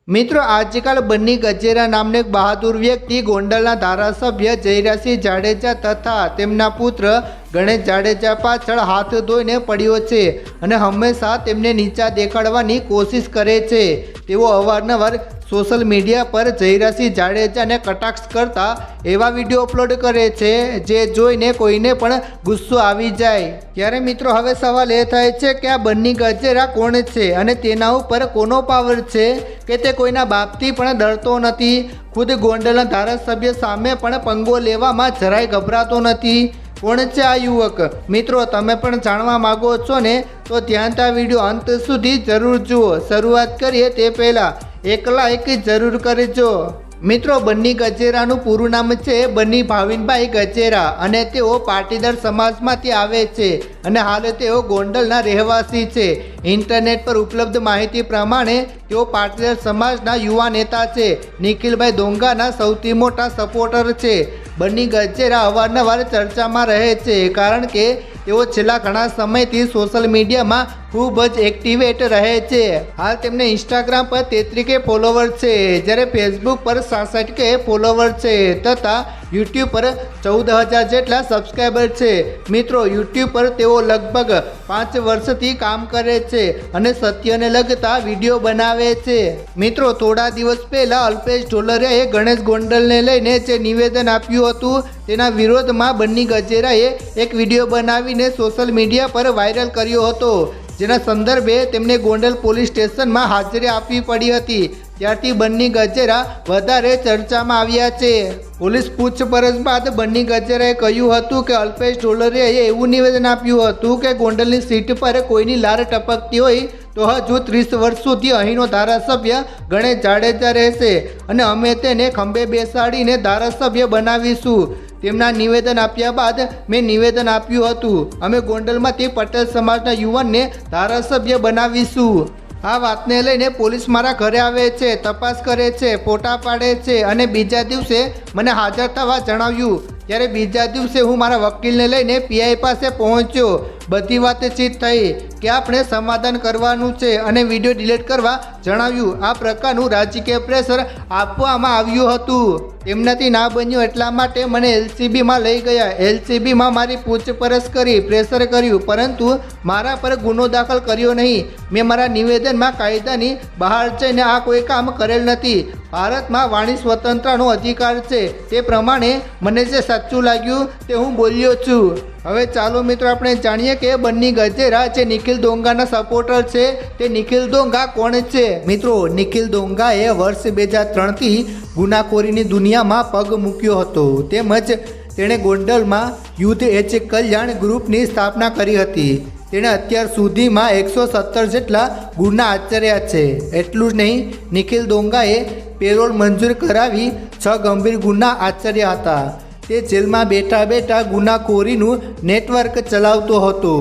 મિત્રો આજકાલ બન્ની ગજેરા નામનો એક બહાદુર વ્યક્તિ ગોંડલના ધારાસભ્ય જયરાજસિંહ જાડેજા તથા તેમના પુત્ર ગણેશ જાડેજા પાછળ હાથ ધોઈને પડ્યો છે અને હંમેશા તેમને નીચા દેખાડવાની કોશિશ કરે છે। તેઓ અવારનવાર સોશિયલ મીડિયા પર જયરાજસિંહ જાડેજાને કટાક્ષ કરતા એવા વિડીયો અપલોડ કરે છે જે જોઈને કોઈને પણ ગુસ્સો આવી જાય। ત્યારે મિત્રો હવે સવાલ એ થાય છે કે આ બન્ની ગજેરા કોણ છે અને તેના ઉપર કોનો પાવર છે કે તે કોઈના બાપથી પણ ડરતો નથી। ખુદ ગોંડલના ધારાસભ્ય સામે પણ પંગો લેવામાં જરાય ગભરાતો નથી। કોણ છે આ યુવક? મિત્રો તમે પણ જાણવા માગો છો ને તો ધ્યાનથી આ વિડીયો અંત સુધી જરૂર જુઓ। શરૂઆત કરીએ તે પહેલાં એક લાઈક જરૂર કરજો। મિત્રો બન્ની ગજેરાનું પૂરું નામ છે બન્ની ભાવિનભાઈ ગજેરા અને તેઓ પાટીદાર સમાજમાંથી આવે છે અને હાલ તેઓ ગોંડલના રહેવાસી છે। ઇન્ટરનેટ પર ઉપલબ્ધ માહિતી પ્રમાણે તેઓ પાટીદાર સમાજના યુવા નેતા છે। નિખિલભાઈ દોંગાના સૌથી મોટા સપોર્ટર છે। બન્ની ગજેરા અવારનવાર ચર્ચામાં રહે છે કારણ કે તેઓ છેલ્લા ઘણા સમયથી સોશિયલ મીડિયામાં ખૂબ જ એક્ટિવેટ રહે છે। હાલ તેમને ઇન્સ્ટાગ્રામ પર 33K ફોલોવર છે જ્યારે ફેસબુક પર 66K ફોલોવર છે તથા યુટ્યુબ પર 14,000 જેટલા સબસ્ક્રાઈબર છે। મિત્રો યુટ્યુબ પર તેઓ લગભગ 5 વર્ષથી કામ કરે છે અને સત્યને લગતા વિડીયો બનાવે છે। મિત્રો થોડા દિવસ પહેલાં અલ્પેશ ઢોલરિયાએ ગણેશ ગોંડલને લઈને જે નિવેદન આપ્યું હતું તેના વિરોધમાં બન્ની ગજેરાએ એક વિડીયો બનાવીને સોશિયલ મીડિયા પર વાયરલ કર્યો હતો જેના સંદર્ભે તેમને ગોંડલ પોલીસ સ્ટેશનમાં હાજરી આપવી પડી હતી। ત્યારથી બન્ની ગજેરા વધારે ચર્ચામાં આવ્યા છે। પોલીસ પૂછપરછ બાદ બન્ની ગજેરાએ કહ્યું હતું કે અલ્પેશ ઢોલરિયાએ એવું નિવેદન આપ્યું હતું કે ગોંડલની સીટ પર કોઈની લાર ટપકતી હોય તો હજુ 30 વર્ષ સુધી અહીંનો ધારાસભ્ય ગણેશ જાડેજા રહેશે અને અમે તેને ખંભે બેસાડીને ધારાસભ્ય બનાવીશું। તેમના નિવેદન આપ્યા બાદ મેં નિવેદન આપ્યું હતું અમે ગોંડલમાંથી પટેલ સમાજના યુવાનને ધારાસભ્ય બનાવીશું। આ વાતને લઈને પોલીસ મારા ઘરે આવે છે, તપાસ કરે છે, ફોટા પાડે છે અને બીજા દિવસે મને હાજર થવા જણાવ્યું। ત્યારે બીજા દિવસે હું મારા વકીલને લઈને પીઆઈ પાસે પહોંચ્યો। બધી વાતચીત થઈ કે આપણે સમાધાન કરવાનું છે અને વિડીયો ડિલીટ કરવા જણાવ્યું। આ પ્રકારનું રાજકીય પ્રેશર આપવામાં આવ્યું હતું। તેમનાથી ના બન્યું એટલા માટે મને એલસીબીમાં લઈ ગયા। એલસીબીમાં મારી પૂછપરછ કરી પ્રેશર કર્યું પરંતુ મારા પર ગુનો દાખલ કર્યો નહીં। મેં મારા નિવેદનમાં કાયદાની બહાર જઈને આ કોઈ કામ કરેલ નથી। ભારતમાં વાણી સ્વતંત્રનો અધિકાર છે તે પ્રમાણે મને જે સાચું લાગ્યું તે હું બોલ્યો છું। હવે ચાલો મિત્રો આપણે જાણીએ કે બન્ની ગજેરા જે નિખિલ દોંગાના સપોર્ટર છે તે નિખિલ દોંગા કોણ છે। મિત્રો નિખિલ દોંગાએ વર્ષ 2003થી ગુનાખોરીની દુનિયામાં પગ મૂક્યો હતો તેમજ તેણે ગોંડલમાં યુદ્ધ એચ કલ્યાણ ગ્રુપની સ્થાપના કરી હતી। તેણે અત્યાર સુધીમાં 117 જેટલા ગુના આચર્યા છે। એટલું જ નહીં, નિખિલ દોંગાએ પેરોલ મંજૂર કરાવી 6 ગંભીર ગુના આચર્યા હતા। તે જેલમાં બેઠા બેઠા ગુનાખોરીનું નેટવર્ક ચલાવતો હતો।